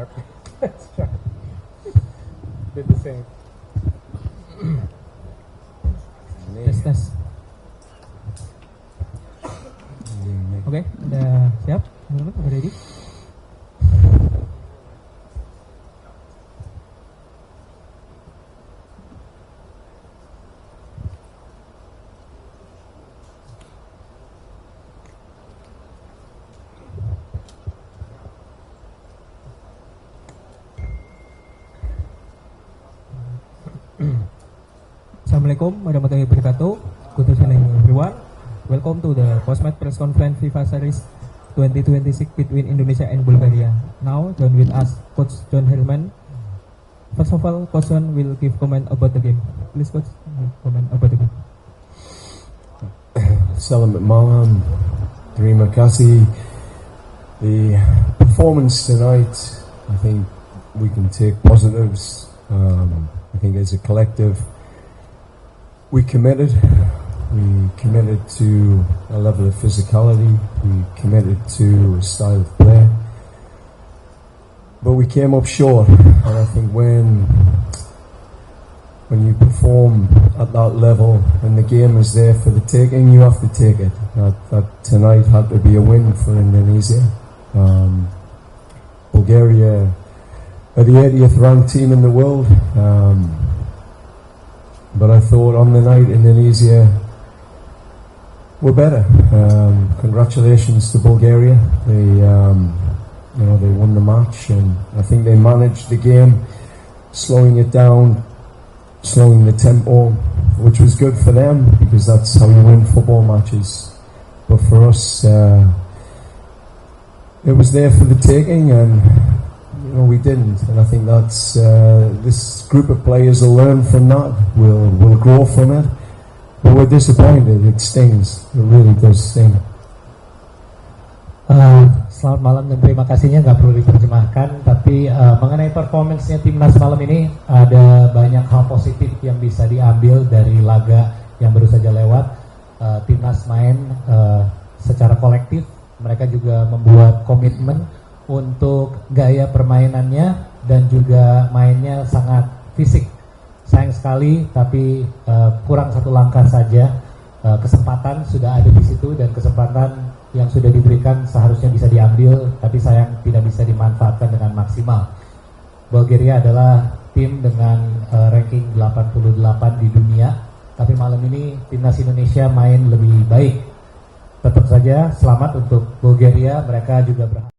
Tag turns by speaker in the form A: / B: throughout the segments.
A: sharp. Sharp. Did the same.
B: Tes tes. Oke, udah siap? Teman-teman, udah ready? Assalamualaikum warahmatullahi wabarakatuh. Good evening everyone. Welcome to the post-match press conference FIFA Series 2026 between Indonesia and Bulgaria. Now join with us Coach John Herman. First of all, Coach John will give comment about the game. Please Coach, comment about the game.
C: Selamat malam, terima kasih. The performance tonight, I think we can take positives. I think as a collective, we committed to a level of physicality, we committed to a style of play, but we came up short. And I think when you perform at that level, when the game is there for the taking, you have to take it. That tonight had to be a win for Indonesia. Bulgaria are the 80th ranked team in the world, but I thought on the night Indonesia were better. Congratulations to Bulgaria. They won the match, and I think they managed the game, slowing it down, slowing the tempo, which was good for them because that's how you win football matches. But for us, it was there for the taking, and we didn't. And I think that's this group of players will learn from that. We'll grow from it. But we're disappointed. It stings. It really does sting.
B: Selamat malam dan terima kasihnya nggak perlu diterjemahkan, tapi mengenai performance-nya timnas malam ini ada banyak hal positif yang bisa diambil dari laga yang baru saja lewat. Timnas main secara kolektif, mereka juga membuat komitmen untuk gaya permainannya dan juga mainnya sangat fisik. Sayang sekali, tapi kurang satu langkah saja. Kesempatan sudah ada di situ dan kesempatan yang sudah diberikan seharusnya bisa diambil, tapi sayang tidak bisa dimanfaatkan dengan maksimal. Bulgaria adalah tim dengan ranking 88 di dunia, tapi malam ini timnas Indonesia main lebih baik. Tetap saja selamat untuk Bulgaria, mereka juga berhasil.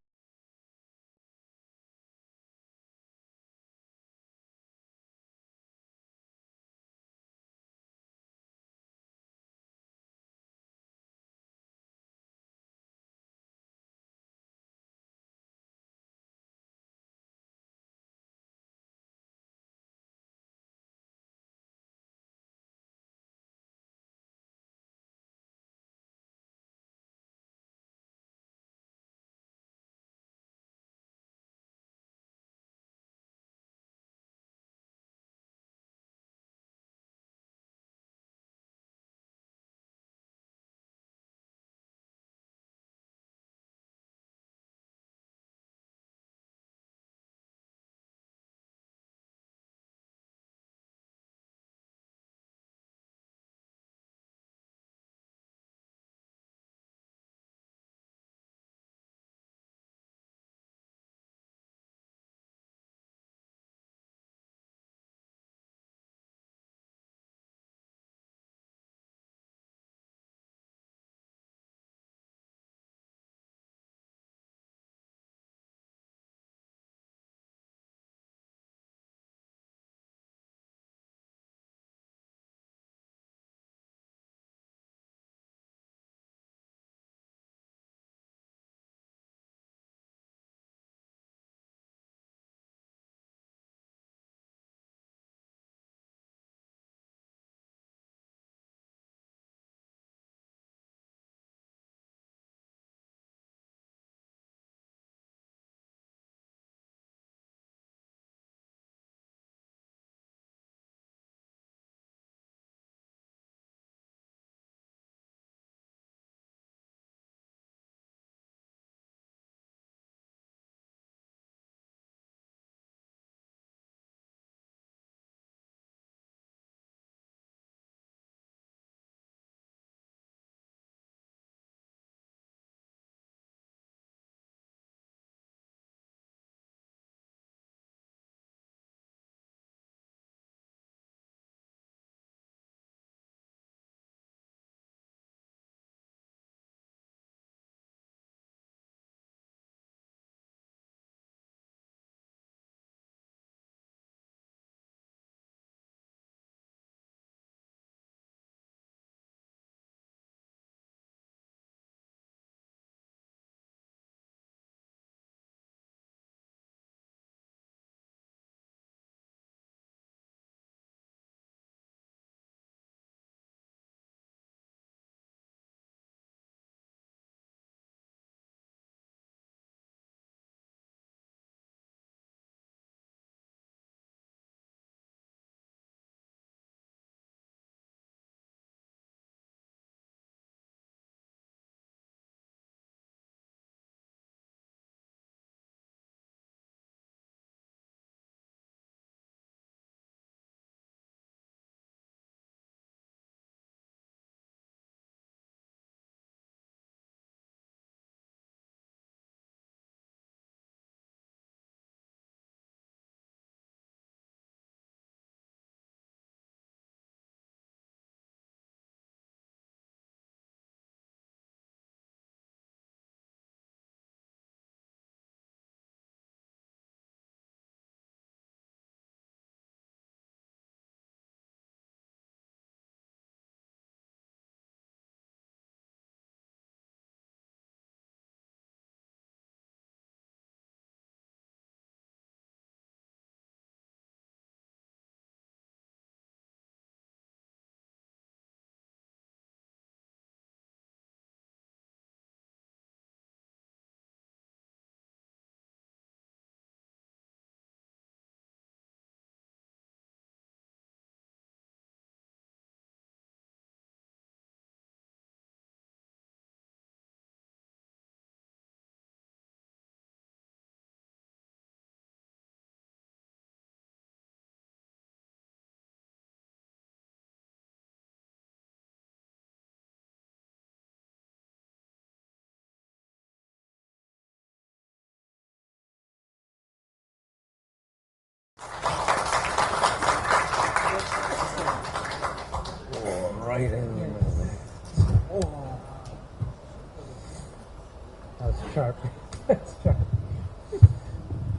A: sharp. That's sharp.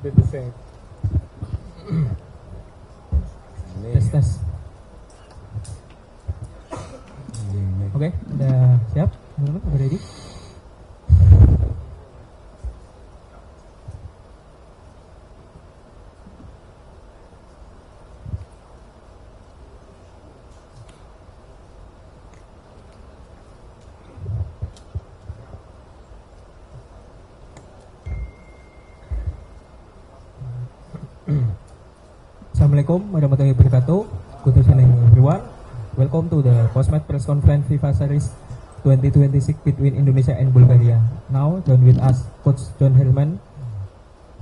A: Did the same.
D: Tes. Oke, udah siap? Teman-teman, udah ready? Assalamualaikum warahmatullahi wabarakatuh. Good evening everyone. Welcome to the post-match press conference FIFA Series 2026 between Indonesia and Bulgaria. Now join with us Coach John Hillman.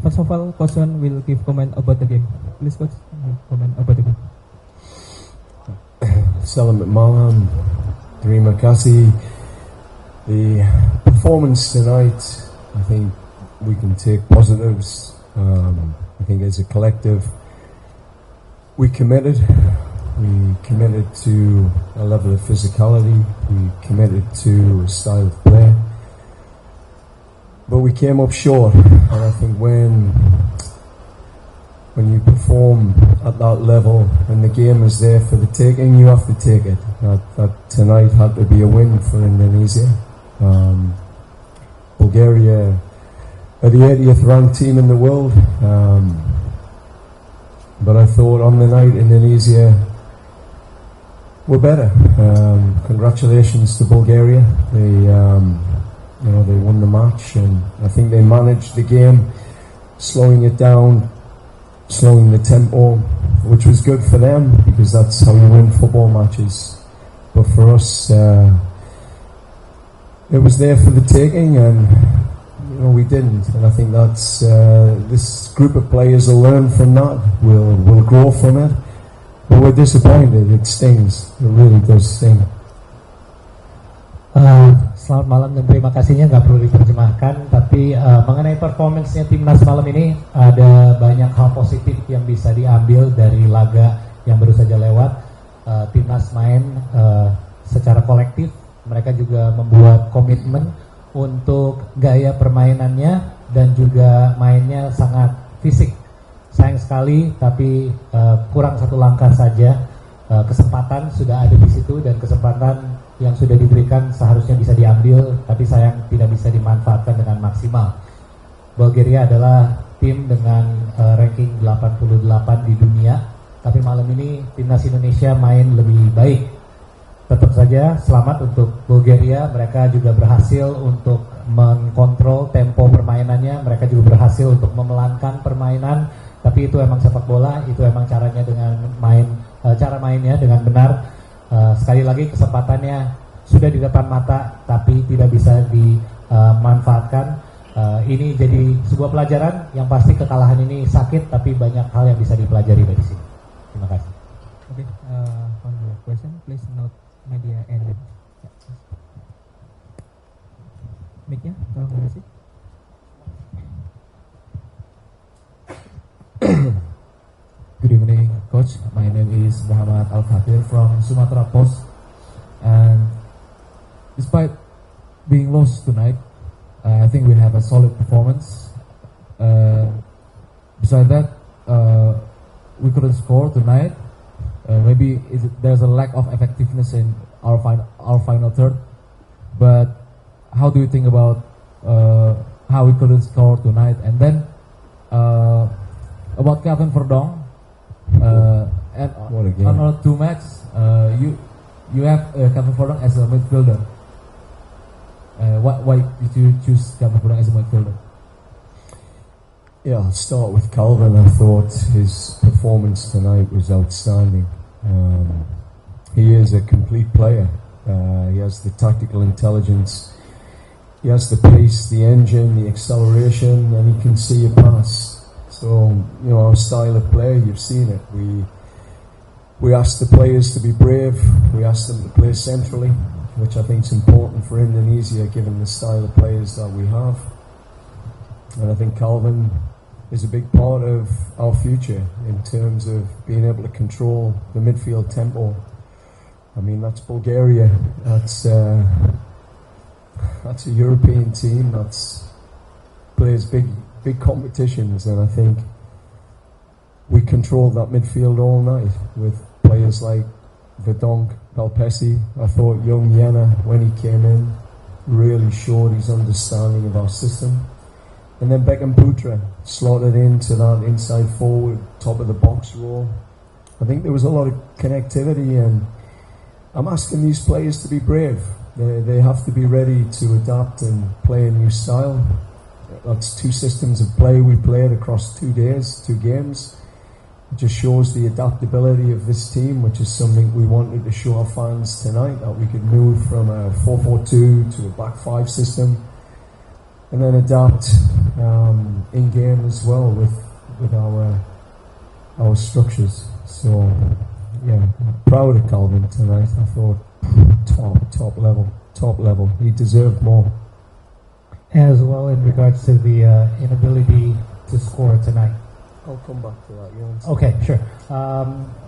D: First of all, Coach John will give comment about the game. Please Coach, comment about the game.
C: Selamat malam, terima kasih. The performance tonight, I think we can take positives. I think as a collective, we committed to a level of physicality, we committed to a style of play, but we came up short. And I think when you perform at that level and the game is there for the taking, you have to take it. That tonight had to be a win for Indonesia. Bulgaria are the 80th ranked team in the world. But I thought on the night Indonesia were better. Congratulations to Bulgaria. They won the match, and I think they managed the game, slowing it down, slowing the tempo, which was good for them because that's how you win football matches. But for us, it was there for the taking, and we didn't, and I think that's this group of players will learn from that. We'll grow from it, but we're disappointed. It stings. It really does sting.
B: Selamat malam dan terima kasihnya nggak perlu diterjemahkan, tapi mengenai performance-nya timnas malam ini ada banyak hal positif yang bisa diambil dari laga yang baru saja lewat. Timnas main secara kolektif, mereka juga membuat komitmen untuk gaya permainannya dan juga mainnya sangat fisik. Sayang sekali, tapi kurang satu langkah saja. Kesempatan sudah ada di situ dan kesempatan yang sudah diberikan seharusnya bisa diambil, tapi sayang tidak bisa dimanfaatkan dengan maksimal. Bulgaria adalah tim dengan ranking 88 di dunia, tapi malam ini timnas Indonesia main lebih baik. Tetap saja selamat untuk Bulgaria, mereka juga berhasil untuk mengkontrol tempo permainannya, mereka juga berhasil untuk memelankan permainan, tapi itu emang sepak bola, itu emang caranya dengan cara mainnya dengan benar. Sekali lagi kesempatannya sudah di depan mata, tapi tidak bisa dimanfaatkan. Ini jadi sebuah pelajaran, yang pasti kekalahan ini sakit, tapi banyak hal yang bisa dipelajari dari sini. Terima kasih.
D: Okay, on the question, please note media ended. Mic-nya, tolong kasih.
E: Good evening, Coach. My name is Muhammad Al-Fatir from Sumatra Post. And despite being lost tonight, I think we have a solid performance. Besides that, we couldn't score tonight. Maybe there's a lack of effectiveness in our final third. But how do you think about how we couldn't score tonight? And then about Kelvin Verdonk, and on our two matches, you have Kelvin Verdonk as a midfielder. Why did you choose Kelvin Verdonk as a midfielder?
C: Yeah, I'll start with Calvin. I thought his performance tonight was outstanding. He is a complete player. He has the tactical intelligence, he has the pace, the engine, the acceleration, and he can see a pass. So, our style of play, you've seen it. We asked the players to be brave. We asked them to play centrally, which I think is important for Indonesia, given the style of players that we have. And I think Calvin is a big part of our future in terms of being able to control the midfield tempo. I mean, that's Bulgaria. That's a European team. That's plays big competitions, and I think we controlled that midfield all night with players like Verdonk, Valpesi. I thought young Jena, when he came in, really showed his understanding of our system. And then Beckham Putra slotted into that inside forward, top of the box role. I think there was a lot of connectivity, and I'm asking these players to be brave. They have to be ready to adapt and play a new style. That's 2 systems of play we played across 2 days, 2 games. It just shows the adaptability of this team, which is something we wanted to show our fans tonight, that we could move from a 4-4-2 to a back 5 system, and then adapt in game as well with our structures. So yeah, proud of Calvin tonight. I thought top level. He deserved more.
B: As well in regards to the inability to score tonight.
C: I'll come back to that.
B: Oke, sure.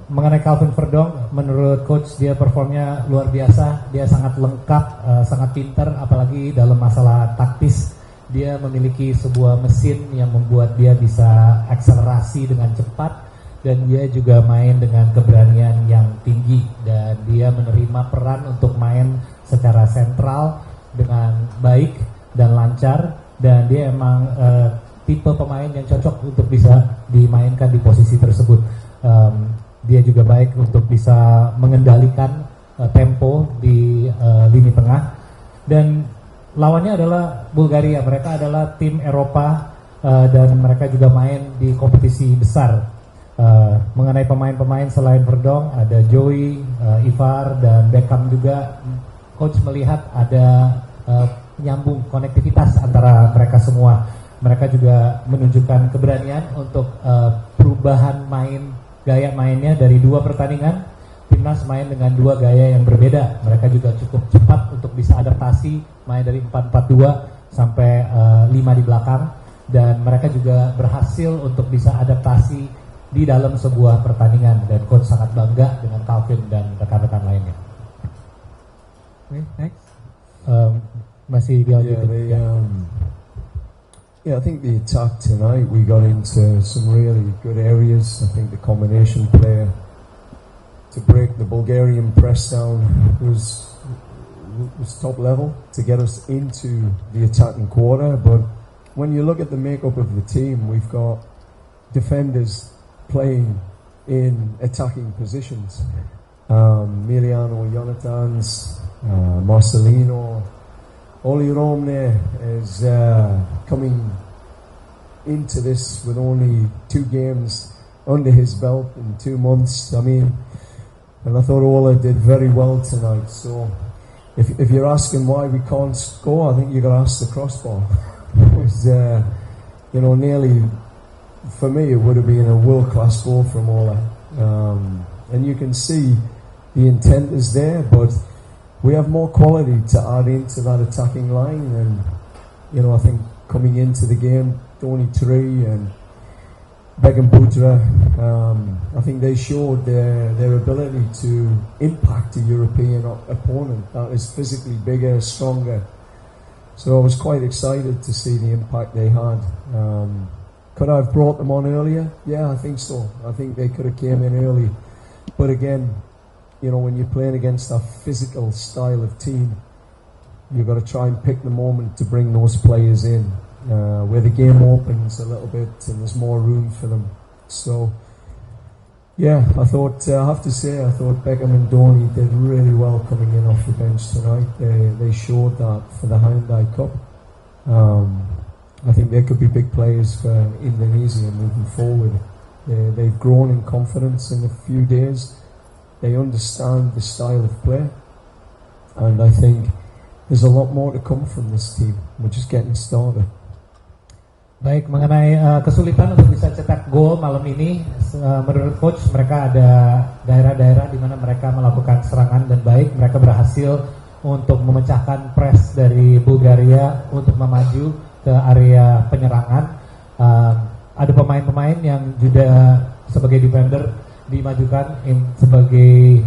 B: Mengenai Calvin Verdonk, menurut coach dia performnya luar biasa. Dia sangat lengkap, sangat pintar, apalagi dalam masalah taktis. Dia memiliki sebuah mesin yang membuat dia bisa akselerasi dengan cepat, dan dia juga main dengan keberanian yang tinggi, dan dia menerima peran untuk main secara sentral dengan baik dan lancar, dan dia emang tipe pemain yang cocok untuk bisa dimainkan di posisi tersebut. Dia juga baik untuk bisa mengendalikan tempo di lini tengah, dan lawannya adalah Bulgaria. Mereka adalah tim Eropa, dan mereka juga main di kompetisi besar. Mengenai pemain-pemain selain Verdonk, ada Joey, Ivar, dan Beckham juga. Coach melihat ada nyambung konektivitas antara mereka semua. Mereka juga menunjukkan keberanian untuk perubahan gaya mainnya dari 2 pertandingan. Timnas main dengan 2 gaya yang berbeda. Mereka juga cukup cepat untuk bisa adaptasi, main dari 4-4-2 sampai 5 di belakang, dan mereka juga berhasil untuk bisa adaptasi di dalam sebuah pertandingan, dan coach sangat bangga dengan Calvin dan rekan-rekan lainnya.
D: Okay, next.
B: Masih dilanjutin.
C: Yeah, I think the attack tonight, we got into some really good areas. I think the combination play to break the Bulgarian press down was top level to get us into the attacking quarter. But when you look at the makeup of the team, we've got defenders playing in attacking positions. Miliano Jonathans, Marcelino, Oli Romne is coming into this with only 2 games under his belt in 2 months. I mean, and I thought Ola did very well tonight. So if you're asking why we can't score, I think you got to ask the crossbar. It was, nearly, for me, it would have been a world-class goal from Ola. And you can see the intent is there, but we have more quality to add into that attacking line, and I think coming into the game, Tony Tree and Beckham Putra, I think they showed their ability to impact a European opponent that is physically bigger, stronger. So I was quite excited to see the impact they had. Could I have brought them on earlier? Yeah, I think so. I think they could have came in early, but again, when you're playing against that physical style of team, you've got to try and pick the moment to bring those players in, where the game opens a little bit and there's more room for them. So, yeah, I thought Beckham and Dhoni did really well coming in off the bench tonight. They showed that for the Hyundai Cup. I think they could be big players for Indonesia moving forward. They've grown in confidence in a few days. They understand the style of play, and I think there's a lot more to come from this team. We're just getting started.
B: Baik, mengenai kesulitan untuk bisa cetak gol malam ini, menurut coach mereka ada daerah-daerah di mana mereka melakukan serangan dan baik. Mereka berhasil untuk memecahkan press dari Bulgaria untuk memaju ke area penyerangan. Ada pemain-pemain yang juga sebagai defender dimajukan sebagai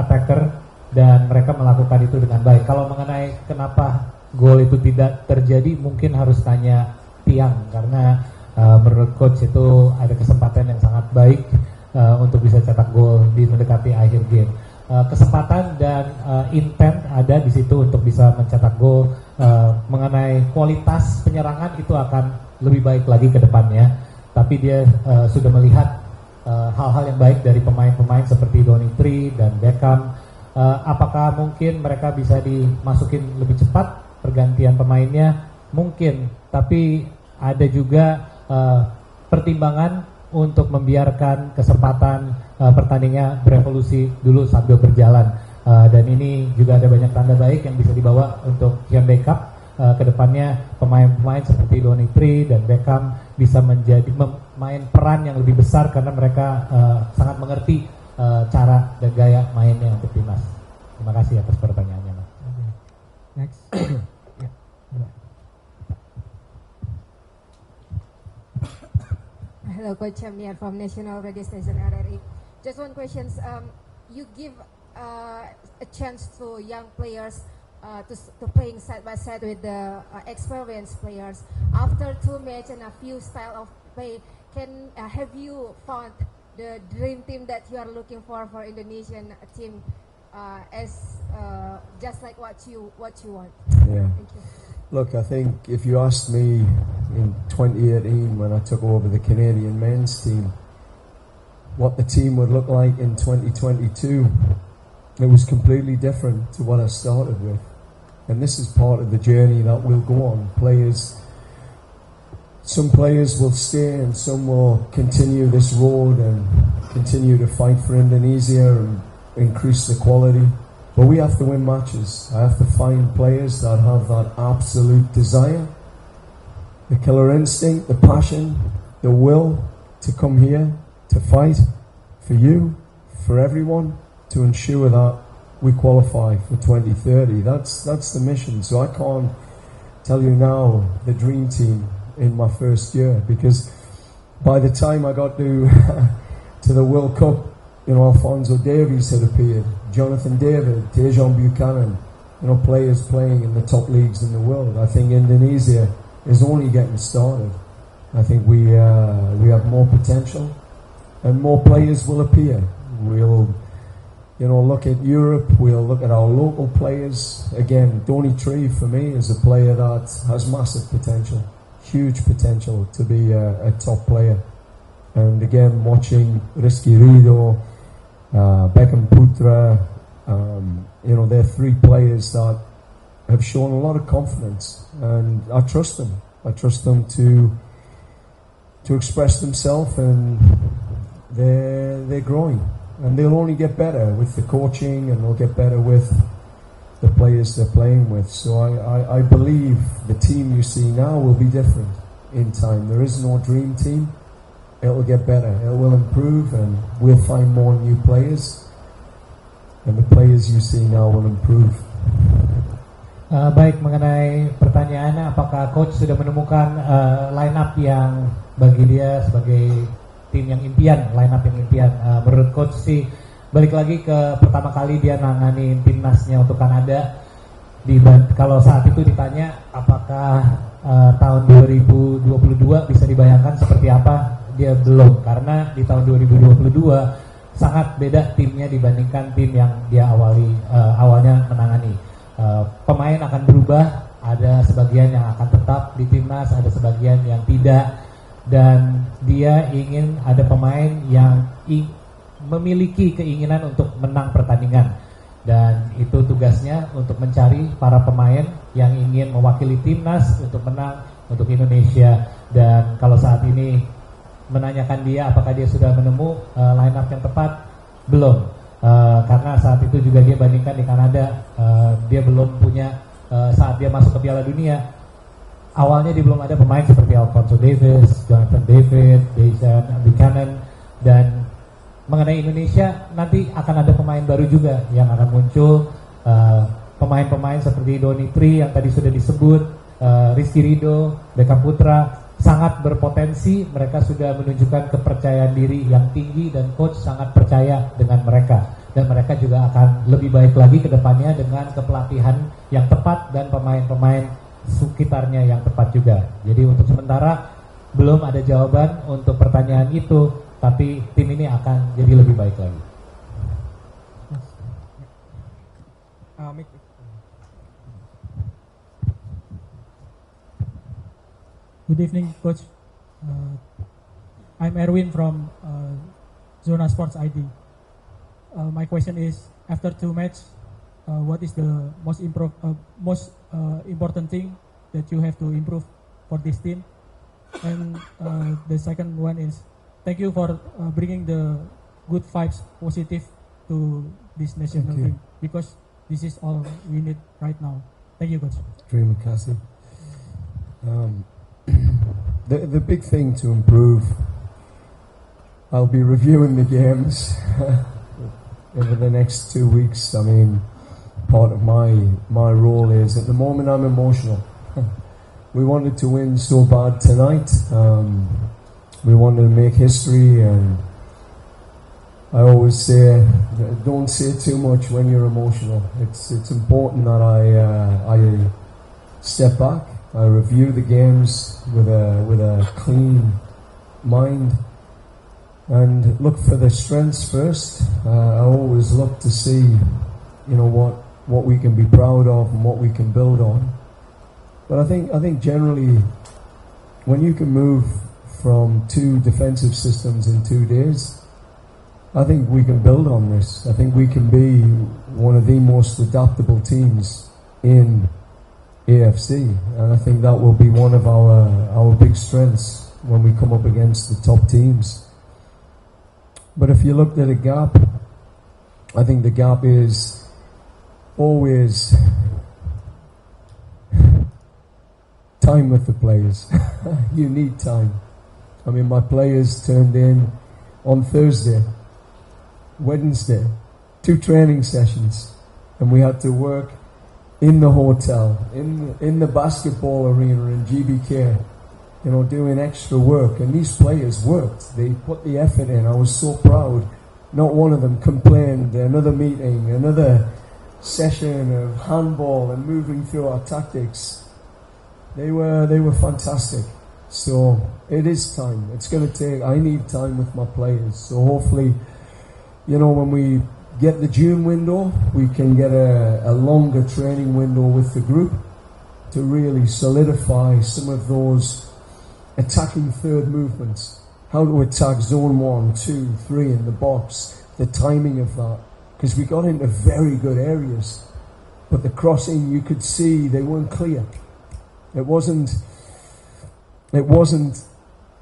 B: attacker, dan mereka melakukan itu dengan baik. Kalau mengenai kenapa gol itu tidak terjadi, mungkin harus tanya tiang karena menurut coach itu ada kesempatan yang sangat baik untuk bisa cetak gol di mendekati akhir game. Kesempatan dan intent ada di situ untuk bisa mencetak gol. Mengenai kualitas penyerangan itu akan lebih baik lagi ke depannya, tapi dia sudah melihat hal-hal yang baik dari pemain-pemain seperti Donny Tree dan Beckham. Apakah mungkin mereka bisa dimasukin lebih cepat pergantian pemainnya? Mungkin, tapi ada juga pertimbangan untuk membiarkan kesempatan pertandingannya berevolusi dulu sambil berjalan, dan ini juga ada banyak tanda baik yang bisa dibawa untuk Hyundai Cup ke depannya. Pemain-pemain seperti Donny Tree dan Beckham bisa memain peran yang lebih besar karena mereka sangat mengerti cara dan gaya mainnya untuk timnas. Terima kasih atas pertanyaannya, Mas.
D: Next. Yeah.
F: Hello, Coach Chamnian from National Radio Station RRI. Just one question. You give a chance to young players to playing side by side with the experienced players. After 2 matches and a few style of play, have you found the dream team that you are looking for Indonesian team, as just like what you want?
C: Yeah.
F: Thank you.
C: Look, I think if you asked me in 2018 when I took over the Canadian men's team what the team would look like in 2022, it was completely different to what I started with. And this is part of the journey that will go on. Some players will stay and some will continue this road and continue to fight for Indonesia and increase the quality. But we have to win matches. I have to find players that have that absolute desire, the killer instinct, the passion, the will to come here, to fight for you, for everyone, to ensure that we qualify for 2030. That's the mission. So I can't tell you now the dream team in my first year, because by the time I got to to the World Cup, Alphonso Davies had appeared, Jonathan David, Tejan Buchanan, players playing in the top leagues in the world. I think Indonesia is only getting started. I think we have more potential, and more players will appear. We'll look at Europe, we'll look at our local players. Again, Donny Tree for me is a player that has massive potential, huge potential to be a top player. And again, watching Rizky Ridho, Beckham Putra, they're 3 players that have shown a lot of confidence, and I trust them. I trust them to express themselves, and they're growing, and they'll only get better with the coaching, and they'll get better with the players they're playing with. So I believe the team you see now will be different in time. There is no dream team. It'll get better. It will improve, and we'll find more new players, and the players you see now will improve.
B: Baik, mengenai pertanyaannya, apakah coach sudah menemukan line up yang bagi dia sebagai tim yang impian, line up yang impian? Menurut coach sih, balik lagi ke pertama kali dia nanganin timnasnya untuk Kanada. Kalau saat itu ditanya apakah tahun 2022 bisa dibayangkan seperti apa, dia belum, karena di tahun 2022 sangat beda timnya dibandingkan tim yang dia awalnya menangani. Pemain akan berubah, ada sebagian yang akan tetap di timnas, ada sebagian yang tidak, dan dia ingin ada pemain yang memiliki keinginan untuk menang pertandingan, dan itu tugasnya untuk mencari para pemain yang ingin mewakili timnas untuk menang untuk Indonesia. Dan kalau saat ini menanyakan dia apakah dia sudah menemu line up yang tepat, belum, karena saat itu juga dia bandingkan di Kanada, dia belum punya, saat dia masuk ke Piala Dunia awalnya dia belum ada pemain seperti Alphonso Davies, Jonathan David, Tejan Buchanan. Dan mengenai Indonesia, nanti akan ada pemain baru juga yang akan muncul, pemain-pemain seperti Donny Tree yang tadi sudah disebut, Rizky Ridho, Beckham Putra, sangat berpotensi. Mereka sudah menunjukkan kepercayaan diri yang tinggi, dan coach sangat percaya dengan mereka, dan mereka juga akan lebih baik lagi ke depannya dengan kepelatihan yang tepat dan pemain-pemain sekitarnya yang tepat juga. Jadi untuk sementara belum ada jawaban untuk pertanyaan itu, tapi tim ini akan jadi lebih baik lagi.
G: Good evening, Coach. I'm Erwin from Zona Sports ID. My question is, after 2 matches, what is the most important thing that you have to improve for this team? And the second one is, thank you for bringing the good vibes, positive to this national team, because this is all we need right now. Thank you, Coach.
C: Terima kasih. The big thing to improve, I'll be reviewing the games over the next 2 weeks. I mean, part of my role is, at the moment, I'm emotional. We wanted to win so bad tonight. We wanted to make history, and I always say, don't say too much when you're emotional. It's important that I step back. I review the games with a clean mind and look for the strengths first. I always look to see, what we can be proud of and what we can build on. But I think generally, when you can move from 2 defensive systems in 2 days, I think we can build on this. I think we can be one of the most adaptable teams in AFC, and I think that will be one of our big strengths when we come up against the top teams. But if you looked at a gap, I think the gap is always time with the players. You need time. I mean, my players turned in on Thursday, Wednesday, 2 training sessions, and we had to work in the hotel, in the basketball arena in GBK, doing extra work. And these players worked. They put the effort in. I was so proud. Not one of them complained. Another meeting, another session of handball and moving through our tactics. They were fantastic. So it is time. It's going to take. I need time with my players. So hopefully, when we get the June window, we can get a longer training window with the group to really solidify some of those attacking third movements. How to attack zone 1, 2, 3 in the box. The timing of that. Because we got into very good areas. But the crossing, you could see they weren't clear. It wasn't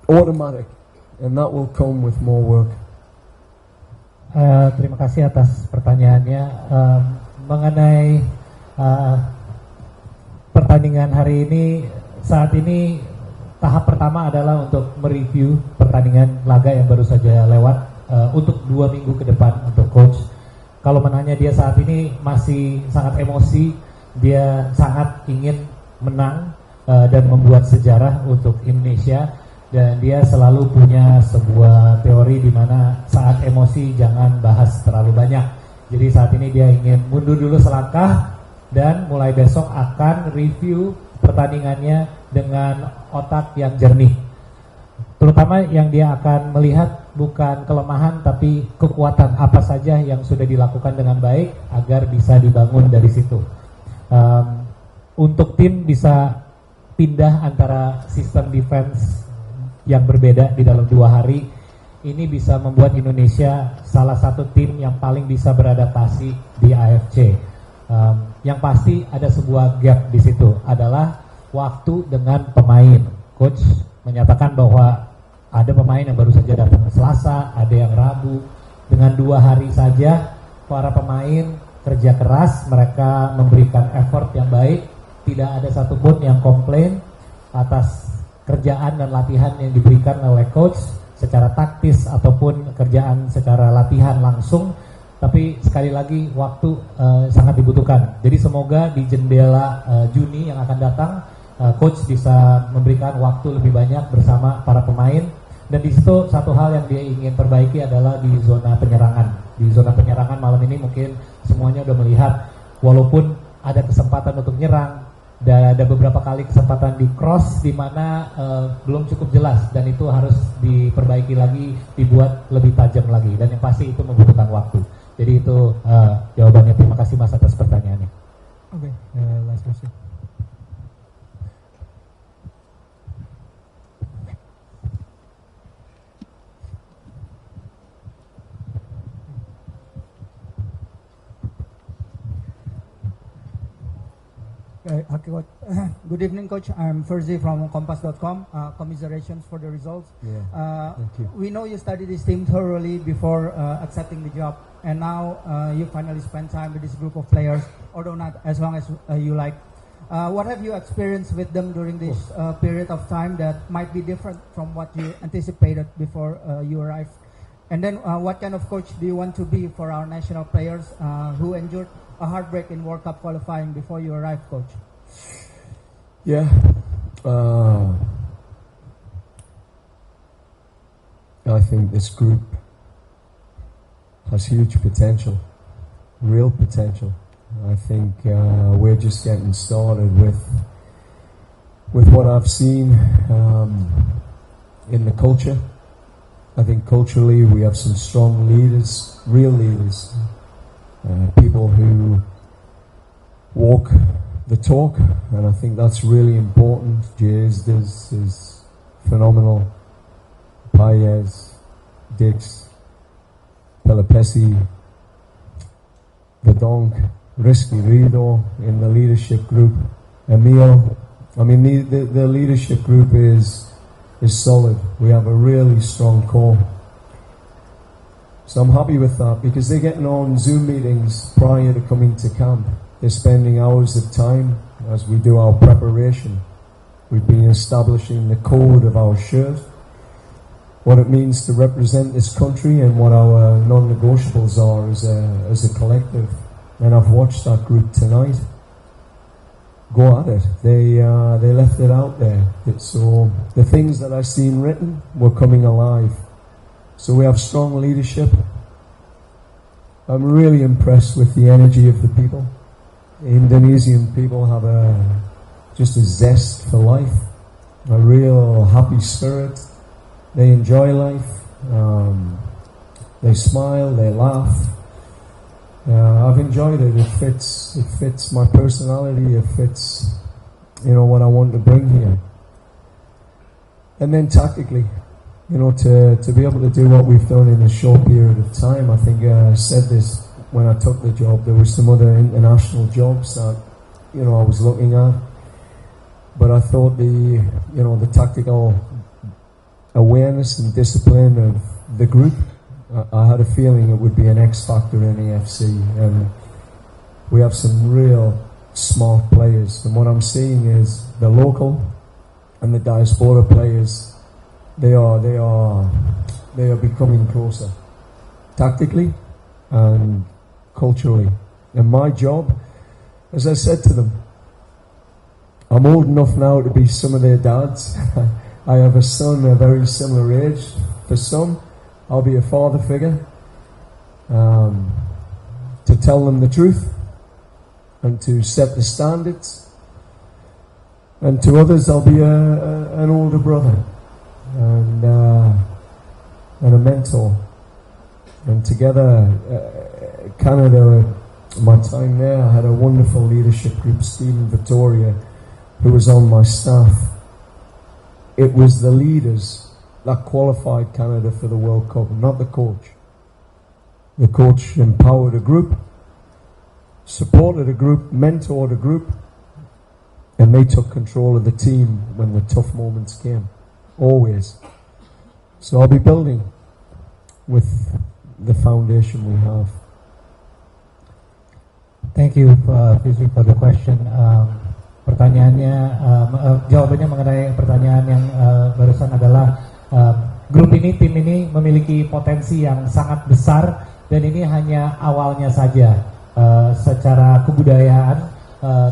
C: automatic. And that will come with more work.
B: Terima kasih atas pertanyaannya. Mengenai pertandingan hari ini, saat ini tahap pertama adalah untuk mereview pertandingan laga yang baru saja lewat untuk 2 minggu ke depan untuk coach. Kalau menanya dia saat ini masih sangat emosi, dia sangat ingin menang dan membuat sejarah untuk Indonesia. Dan dia selalu punya sebuah teori di mana saat emosi jangan bahas terlalu banyak. Jadi saat ini dia ingin mundur dulu selangkah dan mulai besok akan review pertandingannya dengan otak yang jernih. Terutama yang dia akan melihat bukan kelemahan tapi kekuatan apa saja yang sudah dilakukan dengan baik agar bisa dibangun dari situ. Untuk tim bisa pindah antara sistem defense yang berbeda di dalam 2 hari, ini bisa membuat Indonesia salah satu tim yang paling bisa beradaptasi di AFC. Yang pasti ada sebuah gap di situ, adalah waktu dengan pemain. Coach menyatakan bahwa ada pemain yang baru saja datang Selasa, ada yang Rabu. Dengan 2 hari saja, para pemain kerja keras, mereka memberikan effort yang baik. Tidak ada satupun yang komplain atas kerjaan dan latihan yang diberikan oleh coach secara taktis ataupun kerjaan secara latihan langsung. Tapi sekali lagi waktu sangat dibutuhkan. Jadi semoga di jendela Juni yang akan datang, coach bisa memberikan waktu lebih banyak bersama para pemain. Dan di situ satu hal yang dia ingin perbaiki adalah di zona penyerangan. Di zona penyerangan malam ini mungkin semuanya udah melihat, walaupun ada kesempatan untuk nyerang, Dan ada beberapa kali kesempatan di cross di mana belum cukup jelas dan itu harus diperbaiki lagi, dibuat lebih tajam lagi dan yang pasti itu membutuhkan waktu. Jadi itu jawabannya. Terima kasih Mas atas pertanyaannya.
D: Okay, last question.
H: Okay, good evening, Coach. I'm Ferzi from Compass.com. Commiserations for the results.
C: Yeah, thank you.
H: We know you studied this team thoroughly before accepting the job, and now you finally spend time with this group of players, although not as long as you like. What have you experienced with them during this period of time that might be different from what you anticipated before you arrived? And then what kind of coach do you want to be for our national players who endured a heartbreak in World Cup qualifying before you arrived, Coach?
C: Yeah. I think this group has huge potential, real potential. I think we're just getting started with what I've seen in the culture. I think culturally we have some strong leaders, real leaders, people who walk the talk, and I think that's really important. Jays is phenomenal. Paez, Dix, Pelopessi, Verdonk, Risky Rido in the leadership group, Emil. I mean, the leadership group is solid. We have a really strong core. So I'm happy with that because they're getting on Zoom meetings prior to coming to camp. They're spending hours of time as we do our preparation. We've been establishing the code of our shirt, what it means to represent this country and what our non-negotiables are as a collective. And I've watched that group tonight. Go at it. They left it out there. So the things that I've seen written were coming alive. So we have strong leadership. I'm really impressed with the energy of the people. The Indonesian people have just a zest for life, a real happy spirit. They enjoy life. They smile. They laugh. I've enjoyed it. It fits my personality. It fits, what I want to bring here. And then tactically, to be able to do what we've done in a short period of time. I think I said this when I took the job. There were some other international jobs that, I was looking at. But I thought the tactical awareness and discipline of the group, I had a feeling it would be an X factor in AFC, and we have some real smart players. And what I'm seeing is the local and the diaspora players, they are becoming closer, tactically and culturally. And my job, as I said to them, I'm old enough now to be some of their dads. I have a son a very similar age. For some, I'll be a father figure, to tell them the truth and to set the standards. And to others, I'll be an older brother and a mentor. And together, Canada, my time there, I had a wonderful leadership group. Stephen Vittoria, who was on my staff. It was the leaders that qualified Canada for the World Cup, not the coach. The coach empowered a group, supported a group, mentored a group, and they took control of the team when the tough moments came, always. So I'll be building with the foundation we have.
B: Thank you, Fizi, for the question. Pertanyaannya, jawabannya mengenai pertanyaan yang barusan adalah grup ini, tim ini memiliki potensi yang sangat besar dan ini hanya awalnya saja. Secara kebudayaan,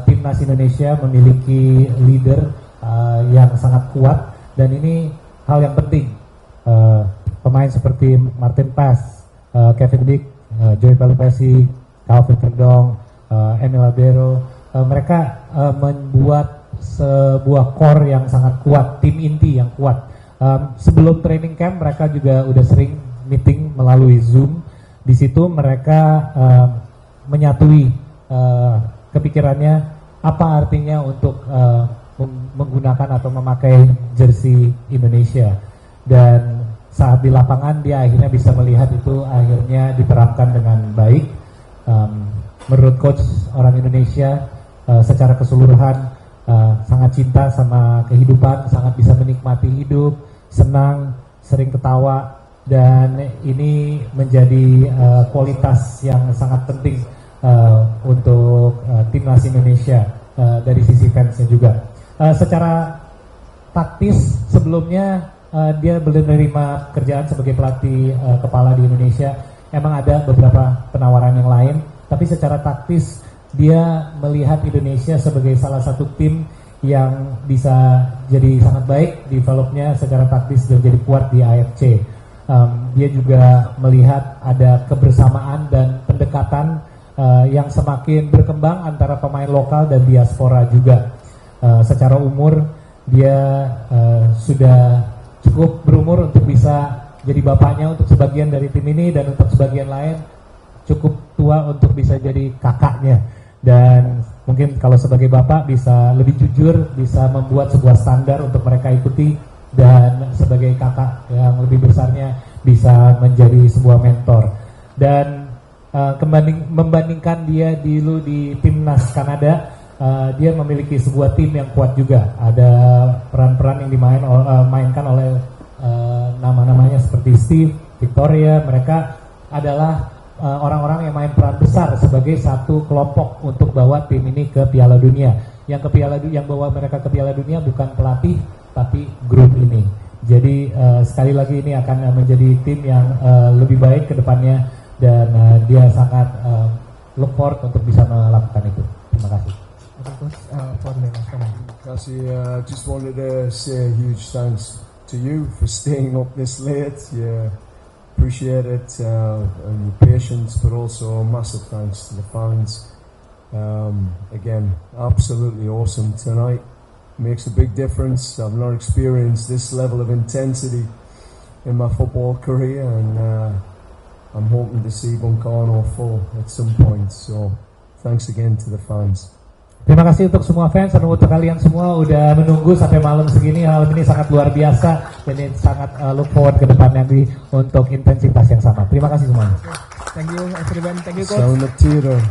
B: timnas Indonesia memiliki leader yang sangat kuat dan ini hal yang penting. Pemain seperti Martin Paes, Kevin Dick, Joey Pelopessi, Calvin Verdonk, Emil Adero, mereka membuat sebuah core yang sangat kuat, tim inti yang kuat. Sebelum training camp mereka juga udah sering meeting melalui Zoom. Di situ mereka menyatui kepikirannya apa artinya untuk menggunakan atau memakai jersey Indonesia, dan saat di lapangan dia akhirnya bisa melihat itu akhirnya diterapkan dengan baik. Menurut coach, orang Indonesia secara keseluruhan sangat cinta sama kehidupan, sangat bisa menikmati hidup, senang, sering ketawa, dan ini menjadi kualitas yang sangat penting untuk timnas Indonesia dari sisi fansnya juga. Secara taktis sebelumnya dia belum menerima kerjaan sebagai pelatih kepala di Indonesia. Emang ada beberapa penawaran yang lain, tapi secara taktis dia melihat Indonesia sebagai salah satu tim yang bisa jadi sangat baik developnya secara taktis dan jadi kuat di AFC. Dia juga melihat ada kebersamaan dan pendekatan yang semakin berkembang antara pemain lokal dan diaspora juga. Secara umur dia sudah cukup berumur untuk bisa jadi bapaknya untuk sebagian dari tim ini, dan untuk sebagian lain cukup tua untuk bisa jadi kakaknya. Dan mungkin kalau sebagai bapak bisa lebih jujur, bisa membuat sebuah standar untuk mereka ikuti, dan sebagai kakak yang lebih besarnya bisa menjadi sebuah mentor. Dan membandingkan dia dulu di timnas Kanada, dia memiliki sebuah tim yang kuat juga. Ada peran-peran yang dimainkan oleh nama-namanya seperti Steve, Victoria. Mereka adalah orang-orang yang main peran besar sebagai satu kelompok untuk bawa tim ini ke Piala Dunia. Yang bawa mereka ke Piala Dunia bukan pelatih, tapi grup ini. Jadi sekali lagi ini akan menjadi tim yang lebih baik ke depannya, dan dia sangat look forward untuk bisa melakukan itu. Terima kasih.
C: Just wanted to say a huge thanks to you for staying up this late. Yeah, appreciate it, and your patience, but also a massive thanks to the fans. Again, absolutely awesome tonight. Makes a big difference. I've not experienced this level of intensity in my football career, and I'm hoping to see Buncano full at some point. So, thanks again to the fans.
B: Terima kasih untuk semua fans dan untuk kalian semua udah menunggu sampai malam segini. Hal ini sangat luar biasa, dan ini sangat look forward ke depannya untuk intensitas yang sama. Terima kasih semuanya.
D: Thank you everyone. Thank you coach.
C: Selamat tidur.